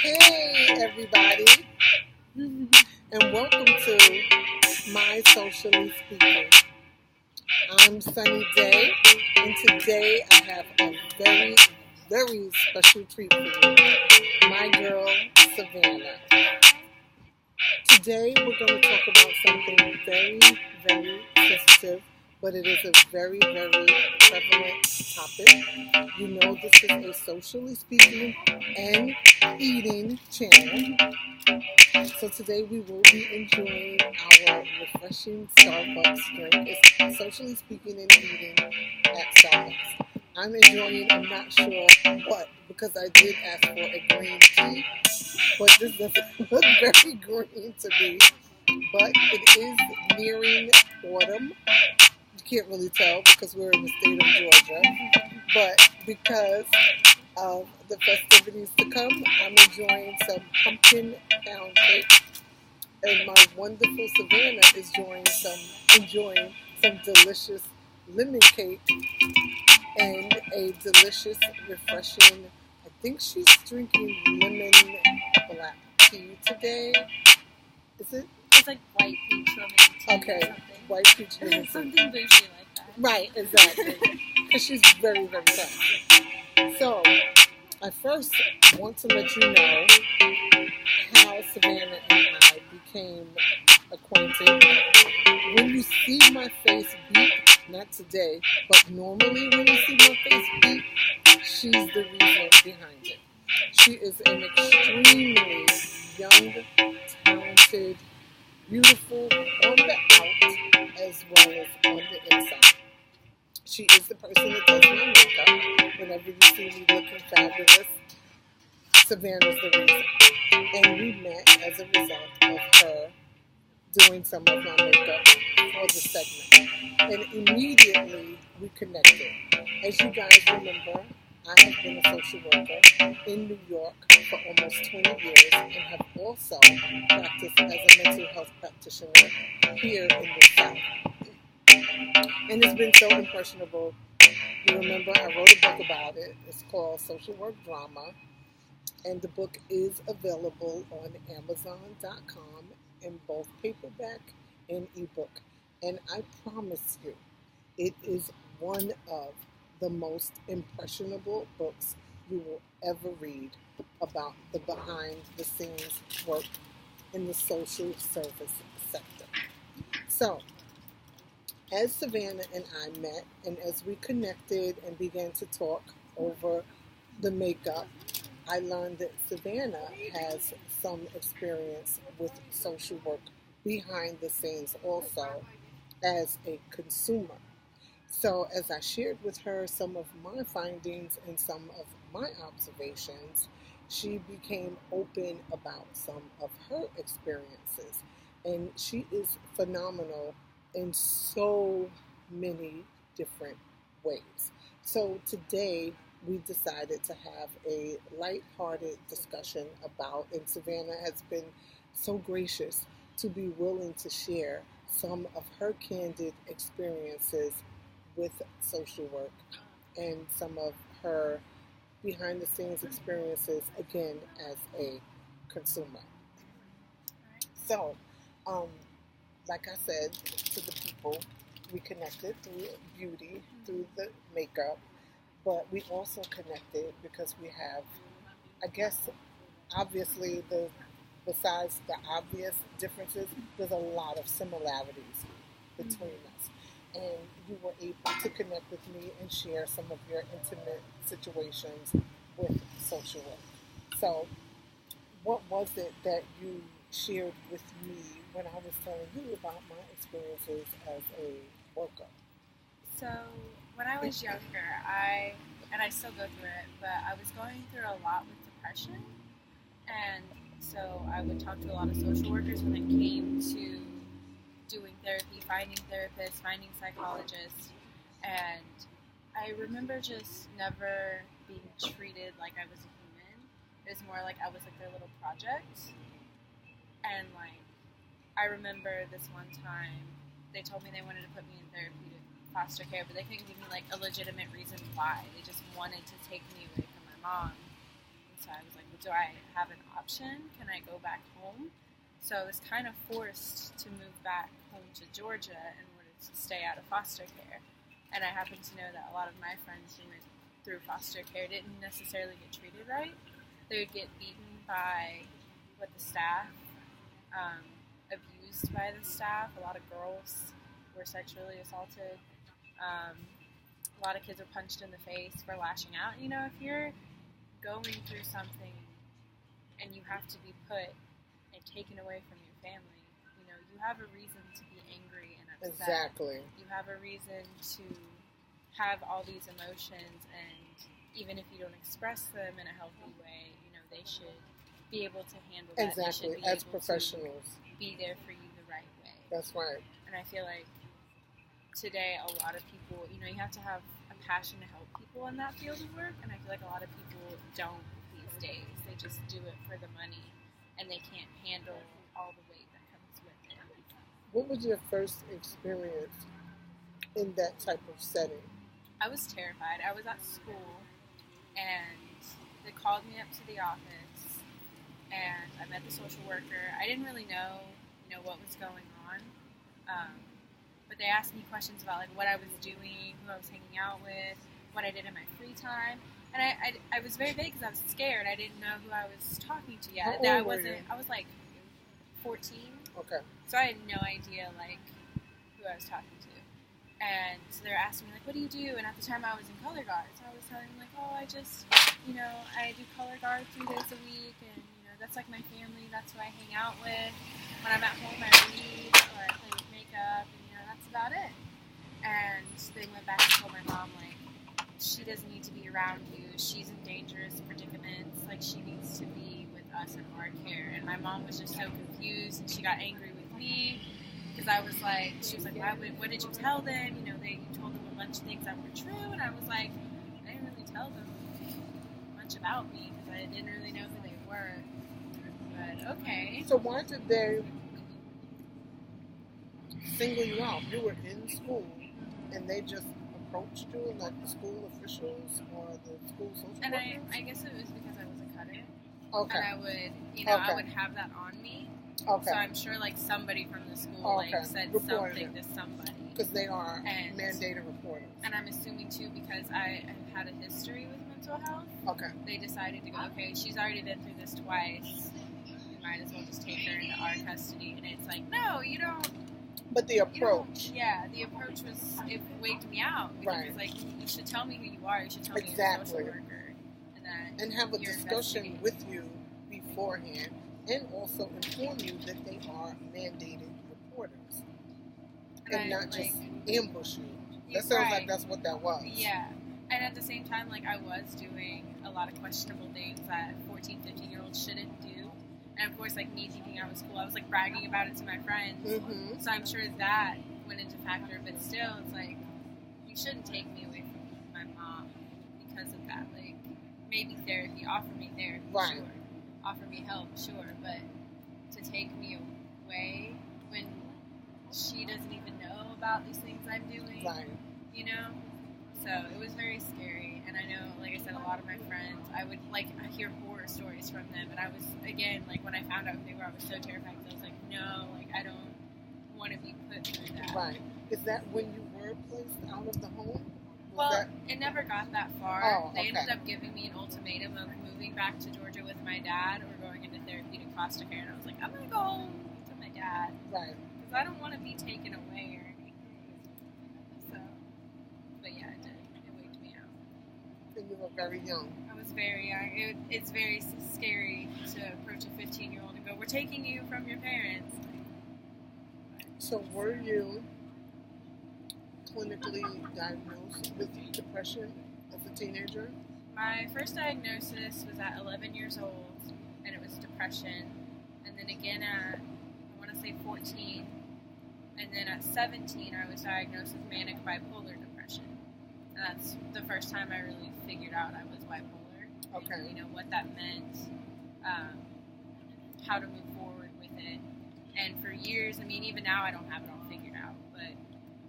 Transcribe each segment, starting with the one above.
Hey, everybody, and welcome to My Socially Speaking. I'm Sunny Day, and today I have a very, very special treat for you. My girl, Savannah. Today we're going to talk about something very, very sensitive, but it is a very, very prevalent topic. You know, this is a socially speaking and eating channel. So today we will be enjoying our refreshing Starbucks drink. It's socially speaking and eating at Starbucks. I'm enjoying, I'm not sure what, because I did ask for a green tea, but this doesn't look very green to me. But it is nearing autumn. You can't really tell because we're in the state of Georgia. But because of the festivities to come, I'm enjoying some pumpkin pound cake. And my wonderful Savannah is enjoying some delicious lemon cake and a delicious, refreshing, I think she's drinking lemon black tea today. Is it? It's like white peach lemon tea. Okay, white peach lemon tea. Something bougie like that. Right, exactly. Because she's very, very classy. So, I first want to let you know how Savannah and I became acquainted. When you see my face beat, not today, but normally when you see my face beat, she's the reason behind it. She is an extremely young, talented, beautiful on the out as well as on the inside. She is the person that does my makeup. Whenever you see me looking fabulous, Savannah's the reason. And we met as a result of her doing some of my makeup for the segment. And immediately we connected. As you guys remember, I have been a social worker in New York for almost 20 years and have also practiced as a mental health practitioner here in the South. And it's been so impressionable. You remember I wrote a book about it. It's called Social Work Drama. And the book is available on Amazon.com in both paperback and ebook. And I promise you, it is one of the most impressionable books you will ever read about the behind-the-scenes work in the social service sector. So, as Savannah and I met, and as we connected and began to talk over the makeup, I learned that Savannah has some experience with social work behind the scenes also as a consumer. So as I shared with her some of my findings and some of my observations, she became open about some of her experiences. And she is phenomenal in so many different ways. So today, we decided to have a lighthearted discussion about, and Savannah has been so gracious to be willing to share some of her candid experiences with social work and some of her behind the scenes experiences, again, as a consumer. So, like I said to the people, we connected through beauty, through the makeup, but we also connected because we have, I guess, obviously, besides the obvious differences, there's a lot of similarities between us. And you were able to connect with me and share some of your intimate situations with social work. So, what was it that you shared with me when I was telling you about my experiences as a worker? So, when I was younger, and I still go through it, but I was going through a lot with depression. And so I would talk to a lot of social workers when it came to doing therapy, finding therapists, finding psychologists. And I remember just never being treated like I was a human. It was more like I was like their little project. And like, I remember this one time, they told me they wanted to put me in therapeutic foster care, but they couldn't give me like a legitimate reason why. They just wanted to take me away from my mom. And so I was like, well, do I have an option? Can I go back home? So I was kind of forced to move back home to Georgia in order to stay out of foster care. And I happen to know that a lot of my friends who went through foster care didn't necessarily get treated right. They would get beaten by the staff, abused by the staff. A lot of girls were sexually assaulted. A lot of kids were punched in the face for lashing out. You know, if you're going through something and you have to be put and taken away from your family, you know, you have a reason to be angry and upset. Exactly. You have a reason to have all these emotions, and even if you don't express them in a healthy way, you know, they should be able to handle that. Exactly, as professionals. Be there for you the right way. That's right. And I feel like today a lot of people, you know, you have to have a passion to help people in that field of work, and I feel like a lot of people don't these days. They just do it for the money, and they can't handle all the weight that comes with it. What was your first experience in that type of setting? I was terrified. I was at school, and they called me up to the office, and I met the social worker. I didn't really know, you know, what was going on, but they asked me questions about like what I was doing, who I was hanging out with, what I did in my free time, and I was very vague because I was scared. I didn't know who I was talking to yet. How old were you? I was like 14. Okay. So I had no idea like who I was talking to. And so they were asking me, like, what do you do? And at the time I was in color guard. So I was telling them, like, oh, I just, you know, I do color guard 3 days a week. And, you know, that's like my family. That's who I hang out with. When I'm at home, I read or I play with makeup. And, you know, that's about it. And they went back and told my mom, like, she doesn't need to be around you. She's in dangerous predicaments. Like, she needs to be with us in our care. And my mom was just so confused. And she got angry with me. Because I was like, she was like, what did you tell them? You know, you told them a bunch of things that were true. And I was like, I didn't really tell them much about me because I didn't really know who they were. But okay. So why did they single you out? You were in school and they just approached you, like the school officials or the school social workers? And I guess it was because I was a cutter. Okay. And I would, you know, I would have that on me. Okay. So I'm sure like somebody from the school like said something to somebody. Because they are mandated reporters. And I'm assuming too because I have had a history with mental health. Okay. They decided to go, okay, she's already been through this twice. We might as well just take her into our custody. And it's like, no, you don't. But the approach. The approach was, it waked me out. Because it's like, you should tell me who you are. You should tell me you're a social worker. And have a discussion with you beforehand. And also inform you that they are mandated reporters. And not just ambush you. That sounds like that's what that was. Yeah. And at the same time, like, I was doing a lot of questionable things that 14, 15-year-olds shouldn't do. And, of course, like, me thinking I was cool, I was, like, bragging about it to my friends. Mm-hmm. So I'm sure that went into factor. But still, it's like, you shouldn't take me away from my mom because of that. Like, maybe therapy, offer me therapy, sure. Offer me help, sure, but to take me away when she doesn't even know about these things I'm doing, you know? So it was very scary, and I know, like I said, a lot of my friends, I would, like, I hear horror stories from them, and I was, again, like, when I found out who they were, I was so terrified, because I was like, no, like, I don't want to be put through that. Right. Is that when you were placed out of the home? Well, it never got that far. They ended up giving me an ultimatum of moving back to Georgia with my dad or going into therapeutic foster care. And I was like, I'm going to go home to my dad. Right. Because I don't want to be taken away or anything. So, but yeah, it did. It waked me out. And you were very young. I was very young. It's very scary to approach a 15-year-old and go, we're taking you from your parents. So were you clinically diagnosed with depression as a teenager? My first diagnosis was at 11 years old, and it was depression. And then again at, I want to say 14. And then at 17, I was diagnosed with manic bipolar depression. And that's the first time I really figured out I was bipolar. Okay. And, you know, what that meant, how to move forward with it. And for years, I mean, even now I don't have it all figured out, but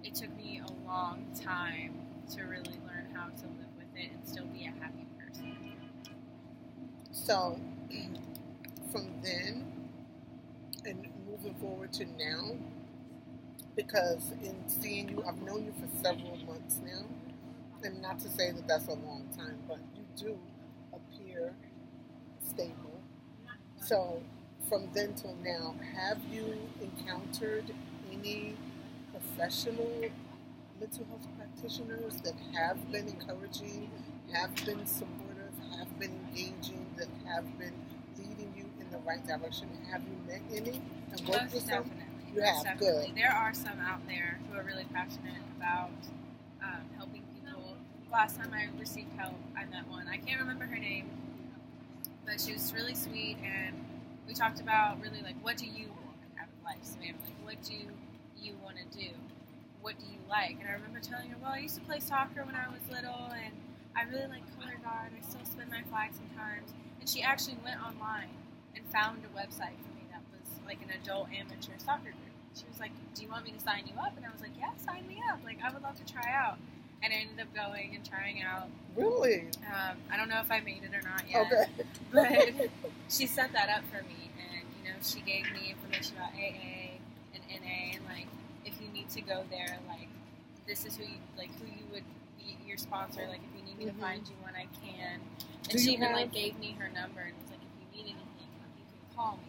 it took me a long time to really learn how to live with it and still be a happy person. So from then and moving forward to now, because in seeing you, I've known you for several months now, and not to say that that's a long time, but you do appear stable. So from then till now, have you encountered any professional mental health practitioners that have been encouraging, have been supportive, have been engaging, that have been leading you in the right direction? Have you met any and worked with some? Definitely. You Most have. definitely. Good. There are some out there who are really passionate about helping people. Last time I received help, I met one. I can't remember her name, but she was really sweet, and we talked about really like, what do you want out of life, Savannah? Like, what do you want to do? What do you like? And I remember telling her, well, I used to play soccer when I was little, and I really like color guard. I still spin my flag sometimes. And she actually went online and found a website for me that was like an adult amateur soccer group. She was like, do you want me to sign you up? And I was like, yeah, sign me up. Like, I would love to try out. And I ended up going and trying out. Really? I don't know if I made it or not yet. Okay. But she set that up for me, and she gave me information about AA and NA, and like, if you need to go there, like, this is who you would be your sponsor. Like, if you need me to find you one, I can. And she even like gave me her number and was like, if you need anything, like, you can call me.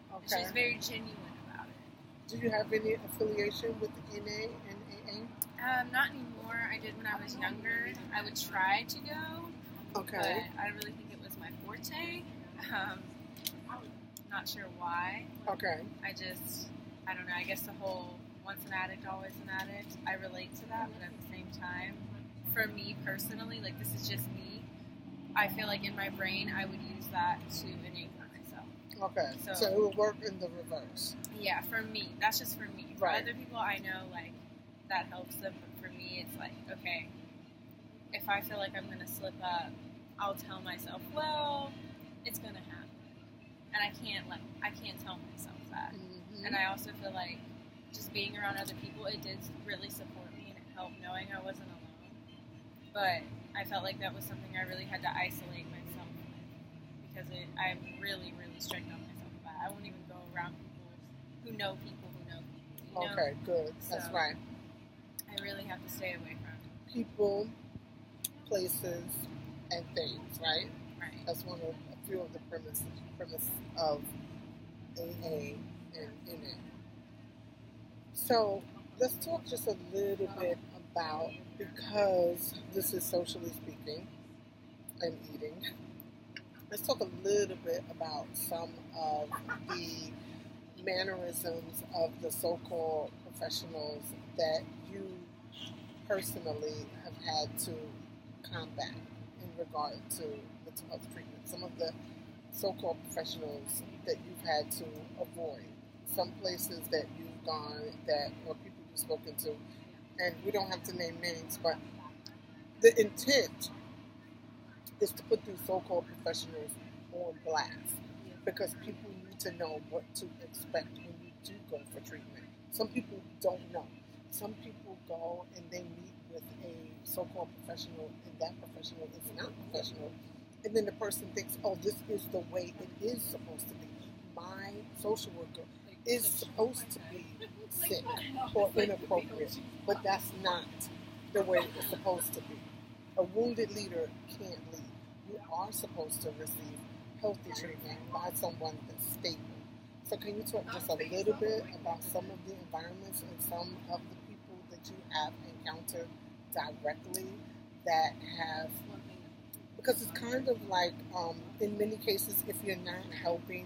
Okay. And she was very genuine about it. Do you have any affiliation with NA and AA? Not anymore. I did when I was younger. I would try to go. Okay. But I really think it was my forte. Not sure why. Okay. I don't know. I guess the whole once an addict, always an addict. I relate to that, but at the same time, for me personally, like, this is just me. I feel like in my brain, I would use that to enable myself. Okay. So it will work in the reverse. Yeah, for me. That's just for me. For other people, I know, like, that helps them. But for me, it's like, okay, if I feel like I'm going to slip up, I'll tell myself, well, it's going to happen. And I can't tell myself that. Mm-hmm. And I also feel like just being around other people, it did really support me, and it helped knowing I wasn't alone. But I felt like that was something I really had to isolate myself with, because I'm really, really strict on myself about it. I won't even go around people who know people who know people. You know? Okay, good. That's right. I really have to stay away from people, places, and things, right? Right. That's a few of the premise of AA and NA. So let's talk just a little bit about, because this is socially speaking and eating, let's talk a little bit about some of the mannerisms of the so-called professionals that you personally have had to combat in regard to mental health treatment. Some of the so-called professionals that you've had to avoid, some places that you've gone that, or people you've spoken to, and we don't have to name names, but the intent is to put these so-called professionals on blast, because people need to know what to expect when you do go for treatment. Some people don't know. Some people go and they meet with a so-called professional, and that professional is not professional, and then the person thinks, oh, this is the way it is supposed to be. My social worker is supposed to be sick or inappropriate, but that's not the way it's supposed to be. A wounded leader can't lead. You are supposed to receive healthy treatment by someone that's stable. So can you talk just a little bit about some of the environments and some of the people that you have encountered directly that have, because it's kind of like, in many cases, if you're not helping,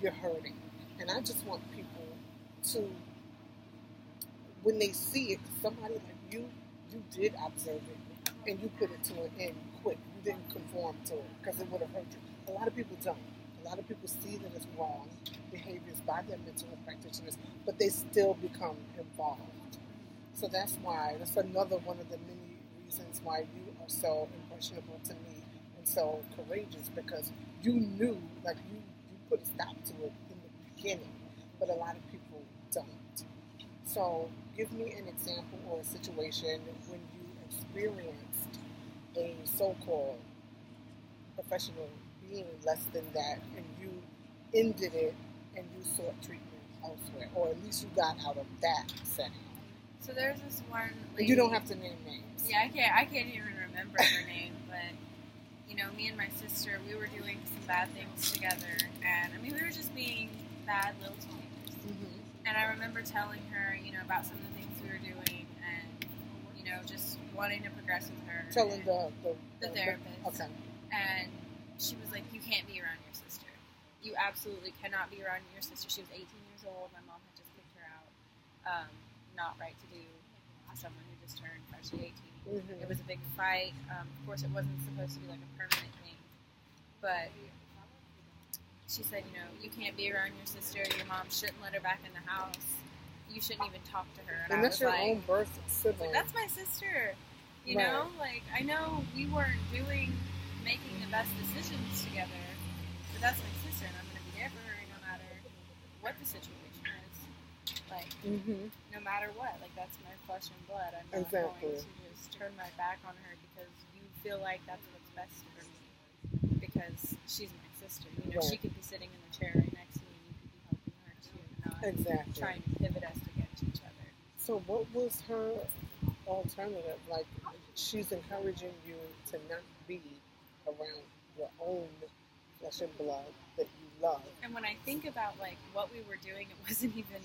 you're hurting. And I just want people to, when they see it, somebody like you did observe it, and you put it to an end quick. You didn't conform to it, because it would have hurt you. A lot of people don't. A lot of people see that it's wrong behaviors by their mental health practitioners, but they still become involved. So that's another one of the many reasons why you are so impressionable to me and so courageous, because you knew, like, you put a stop to it in the beginning, but a lot of people don't. So give me an example or a situation when you experienced a so-called professional being less than that, and you ended it and you sought treatment elsewhere, or at least you got out of that setting. So there's this one lady. And you don't have to name names. Yeah, I can't even remember her name, but you know, me and my sister, we were doing some bad things together, and I mean, we were just being bad little teenagers. Mm-hmm. And I remember telling her, you know, about some of the things we were doing, and you know, just wanting to progress with her. Telling the therapist. Okay. And she was like, "You can't be around your sister. You absolutely cannot be around your sister." She was 18 years old. My mom had just kicked her out. Not right to do to someone who just turned freshly 18. Mm-hmm. It was a big fight. Of course, it wasn't supposed to be like a permanent thing. But she said, you know, you can't be around your sister. Your mom shouldn't let her back in the house. You shouldn't even talk to her. And that's your own birth sibling. That's my sister. You know, like, I know we weren't making the best decisions together, but that's my sister, and I'm going to be there for her no matter what the situation is. Like, no matter what. Like, that's my flesh and blood. I'm not going to just turn my back on her because you feel like that's what's best for me. Because she's my sister. You know, she could be sitting in the chair right next to me, and you could be helping her too, not trying to pivot us against each other. So what was her alternative? Like, she's encouraging you to not be around your own flesh and blood that you love. And when I think about, like, what we were doing, it wasn't even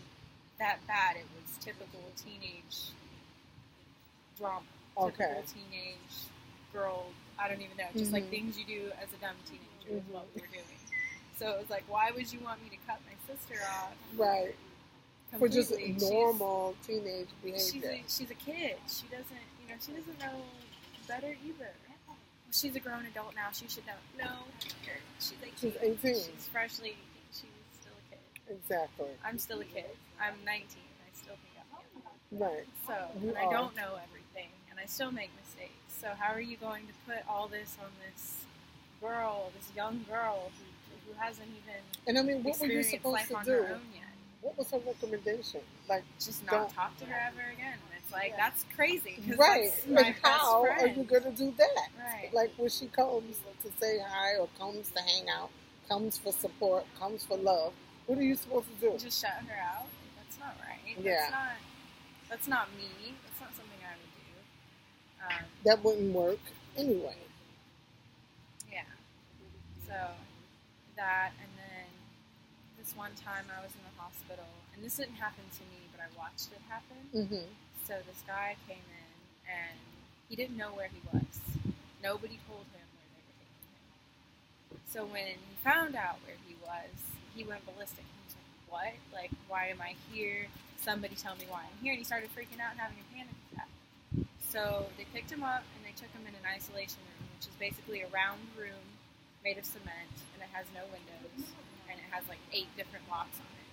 that bad. It was typical teenage drama. Typical teenage girl, I don't even know, just like things you do as a dumb teenager is what we were doing. So it was like, why would you want me to cut my sister off? Right. Completely. For just normal teenage behavior. She's a kid. She doesn't know better either. She's a grown adult now. She should know. No, she's 18. She's 18. She's freshly 18. She's still a kid. Exactly. I'm still a kid. I'm 19. I still think I'm a kid. Right. So, I don't know everything, and I still make mistakes. So how are you going to put all this on this girl, this young girl who hasn't even and I mean, what were you supposed to do? What was her recommendation? Like, just not talk to her ever again. And it's like, that's crazy. Right. Like, how are you going to do that? Right. Like, when she comes to say hi or comes to hang out, comes for support, comes for love, what are you supposed to do? Just shut her out? That's not right. Yeah. That's not me. That's not something I would do. That wouldn't work anyway. Yeah. So, that, and then this one time I was in the hospital, and this didn't happen to me, but I watched it happen. Mm-hmm. So this guy came in, and he didn't know where he was. Nobody told him where they were taking him. So when he found out where he was, he went ballistic. He was like, what? Like, why am I here? Somebody tell me why I'm here. And he started freaking out and having a panic attack. So they picked him up, and they took him in an isolation room, which is basically a round room made of cement, and it has no windows, and it has like 8 different locks on it,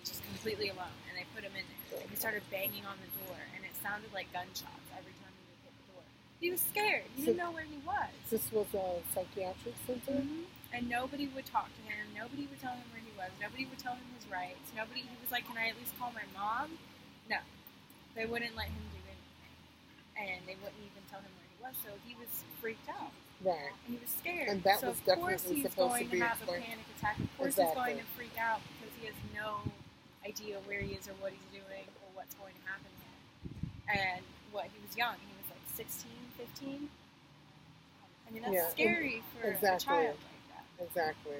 just completely alone. And they put him in there, and he started banging on the door, and it sounded like gunshots every time he would hit the door. He was scared. He didn't know where he was. This was a psychiatric center? And nobody would talk to him. Nobody would tell him where he was. Nobody would tell him his rights. He was like, can I at least call my mom? No. They wouldn't let him do anything. And they wouldn't even tell him where he was, so he was freaked out. Right. And he was scared. And that so was definitely supposed to be of course he's going to have a panic attack. Of course he's going to freak out because he has no idea where he is or what he's doing or what's going to happen to him. And he was young. He was like 16, 15. I mean, that's scary for a child like that. Exactly.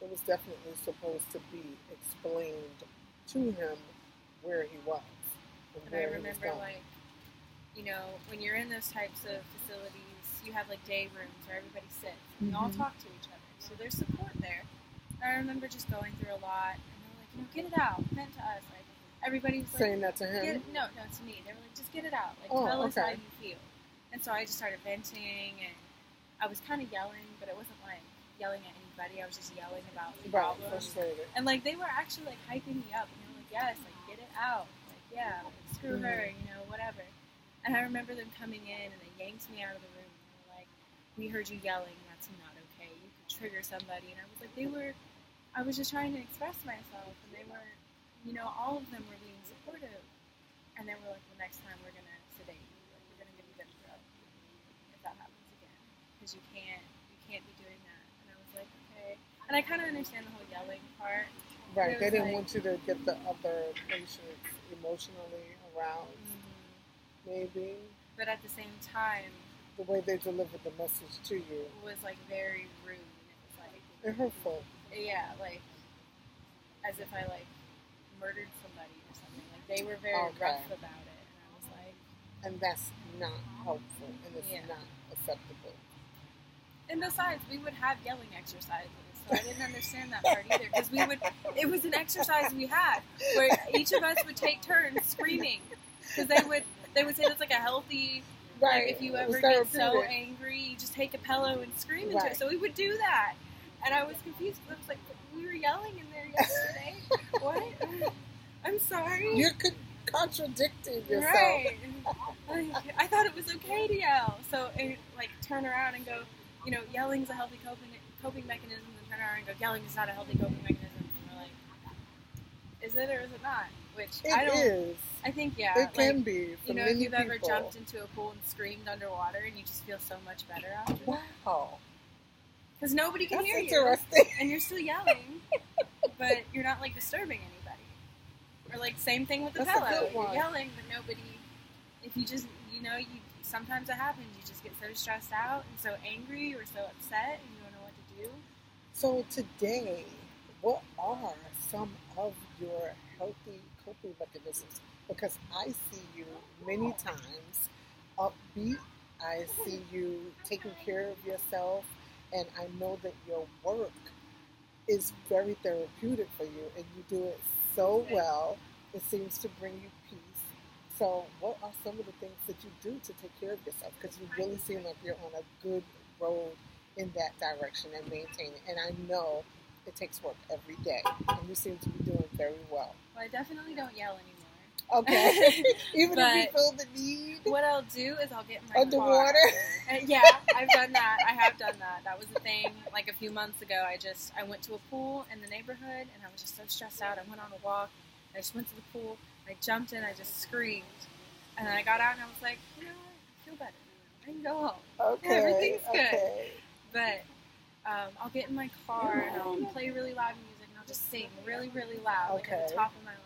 It was definitely supposed to be explained to him where he was. And I remember, like, you know, when you're in those types of facilities, you have like day rooms where everybody sits and we all talk to each other. So there's support there. And I remember just going through a lot, and they were like, you know, get it out. Meant to us. Like, everybody was like, saying that to him? No, to me. They were like, just get it out. Like, tell us how you feel. And so I just started venting, and I was kind of yelling, but it wasn't like yelling at anybody. I was just yelling about the problem. Frustrated. And like, they were actually like hyping me up, and they were like, yes, like, get it out. Like, yeah, like, screw her, you know, whatever. And I remember them coming in, and they yanked me out of the room. And they were like, we heard you yelling. That's not okay. You could trigger somebody. And I was like, I was just trying to express myself. And they were, you know, all of them were being supportive. And they were like, well, next time we're going to sedate you. Like, we're going to give you Benadryl if that happens again. Because you can't be doing that. And I was like, okay. And I kind of understand the whole yelling part. Right. They didn't want you to get the other patients emotionally aroused, maybe. But at the same time, the way they delivered the message to you was like very rude. It was like and hurtful. Yeah, like as if I like murdered somebody or something. Like they were very rough about it, and I was like, and that's not helpful, and it's not acceptable. And besides, we would have yelling exercises, so I didn't understand that part either. Because it was an exercise we had where each of us would take turns screaming, because they would say that's like a healthy. Right. Like if you ever get so angry, you just take a pillow and scream into it. So we would do that, and I was confused because I was like, "We were yelling in there yesterday. What? I'm sorry." You're contradicting yourself. Right. I thought it was okay to yell. So like turn around and go, yelling's a healthy coping mechanism, and turn around and go, yelling is not a healthy coping mechanism. And we're like, is it or is it not? Which I think it can be for many if you've people. ever jumped into a pool and screamed underwater and you just feel so much better after. Wow. Because nobody can hear you, and you're still yelling, but you're not like disturbing anybody. Or like same thing with the pillow. You're yelling, but nobody. If you just sometimes it happens. You just get so stressed out and so angry or so upset, and you don't know what to do. So today, what are some of your healthy coping mechanisms? Because I see you many times upbeat. I see you taking care of yourself, and I know that your work is very therapeutic for you, and you do it so well. It seems to bring you peace. So what are some of the things that you do to take care of yourself? Because you really seem like you're on a good road in that direction and maintaining. And I know it takes work every day, and you seem to be doing very well. Well, I definitely don't yell anymore. Okay. Even if you feel the need? What I'll do is I'll get in my underwater? Car. Yeah, I've done that. I have done that. That was the thing. Like a few months ago, I went to a pool in the neighborhood, and I was just so stressed out. I went on a walk. I just went to the pool. I jumped in. I just screamed. And then I got out, and I was like, you know what? I feel better. I can go home. Okay. Everything's good. But I'll get in my car, and I'll play really loud music, and I'll just sing really, really loud, like at the top of my lungs.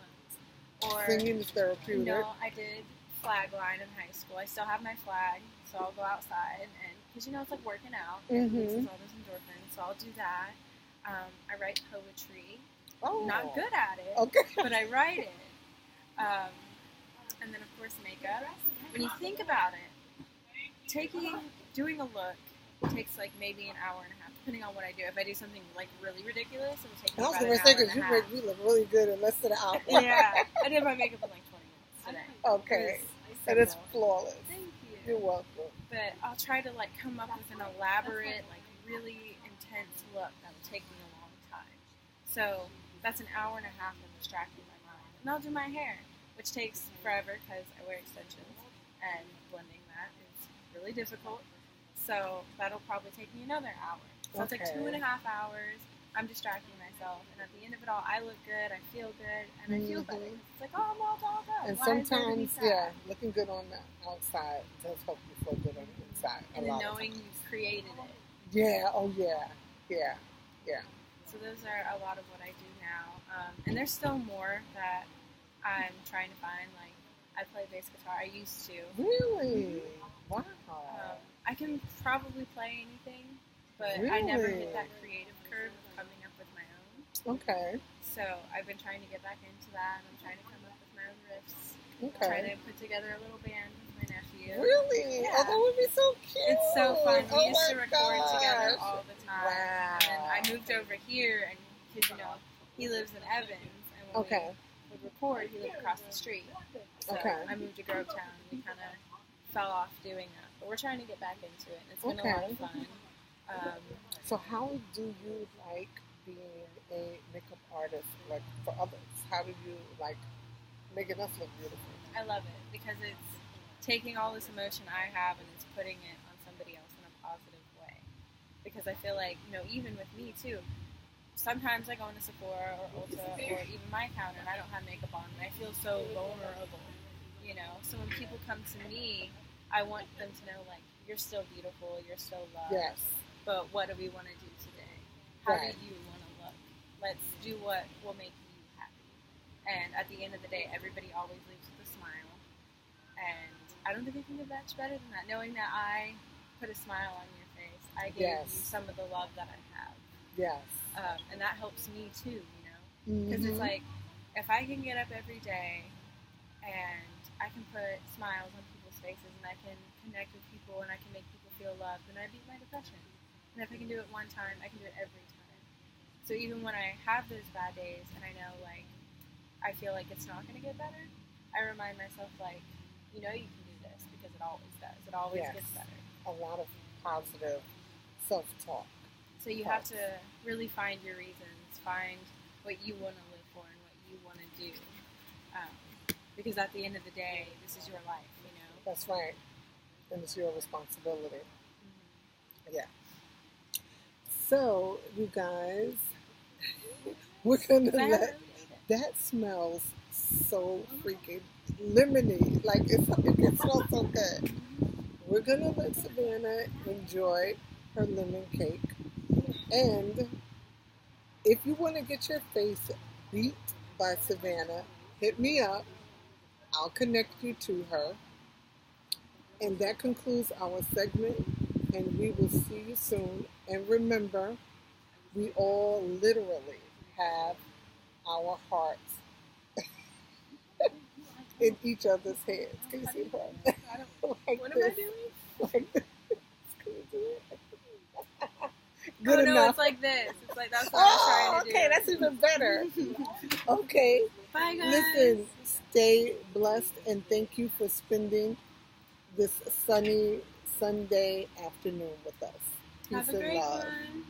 Or, singing is therapeutic. I did flag line in high school. I still have my flag, so I'll go outside, and because it's like working out, it releases all those endorphins, so I'll do that. I write poetry. Oh. Not good at it, but I write it. And then of course makeup. When you think about it, doing a look takes like maybe an hour and a half, depending on what I do. If I do something like really ridiculous, it'll take me about an hour and a half. I was going to say, because you look really good in less than an hour. Yeah, I did my makeup in like 20 minutes today. Okay, and it's flawless. Thank you. You're welcome. But I'll try to like come up with an elaborate, like really intense look that will take me a long time. So that's an hour and a half of distracting my mind. And I'll do my hair, which takes forever because I wear extensions, and blending that is really difficult. So that'll probably take me another hour. So it's like 2.5 hours. I'm distracting myself, and at the end of it all, I look good, I feel good, and I feel better. It's like, oh, I'm all dolled up. And sometimes, looking good on the outside does help you feel good on the inside. And then knowing you've created it. Yeah. Oh yeah. Yeah. Yeah. So those are a lot of what I do now, and there's still more that I'm trying to find. Like I play bass guitar. I used to. Really? Wow. I can probably play anything, but I never hit that creative curve of coming up with my own. Okay. So I've been trying to get back into that, and I'm trying to come up with my own riffs. Okay. Trying to put together a little band with my nephew. Really? Yeah. Oh, that would be so cute. It's so fun. We used to record gosh. together all the time. Wow. And I moved over here, and because he lives in Evans, and when we would record, he lived across the street. So I moved to Grovetown, and we kind of fell off doing that. But we're trying to get back into it. It's been a lot of fun. So how do you like being a makeup artist, like for others? How do you like making us look beautiful? I love it because it's taking all this emotion I have and it's putting it on somebody else in a positive way. Because I feel like, even with me too, sometimes I go into Sephora or Ulta or even my counter and I don't have makeup on and I feel so vulnerable, So when people come to me, I want them to know, like, you're still beautiful, you're still loved. Yes. But what do we want to do today? How Right. do you want to look? Let's do what will make you happy. And at the end of the day, everybody always leaves with a smile. And I don't think I can get much better than that. Knowing that I put a smile on your face, I gave Yes. you some of the love that I have. Yes. And that helps me too, you know? Because Mhm. it's like, if I can get up every day and I can put smiles on people's faces and I can connect with people and I can make people feel loved, then I beat my depression. And if I can do it one time, I can do it every time. So even when I have those bad days and I know, like, I feel like it's not going to get better, I remind myself, like, you know, you can do this because it always does. It always Yes. gets better. A lot of positive self-talk. So you have to really find your reasons, find what you want to live for and what you want to do. Because at the end of the day, this is your life, you know? That's right. And it's your responsibility. Mm-hmm. Yeah. So, you guys, we're going to let... That smells so freaking lemony. Like, it smells so good. We're going to let Savannah enjoy her lemon cake. And if you want to get your face beat by Savannah, hit me up. I'll connect you to her. And that concludes our segment. And we will see you soon. And remember, we all literally have our hearts in each other's hands. Can you see that? Like What this. am I doing? Like this. Can you do it? Good no, enough. it's like this. It's like that's what I was trying to do. Okay, that's even better. Okay. Bye, guys. Listen, stay blessed and thank you for spending this sunny Sunday afternoon with us. Peace Have a and great love. one.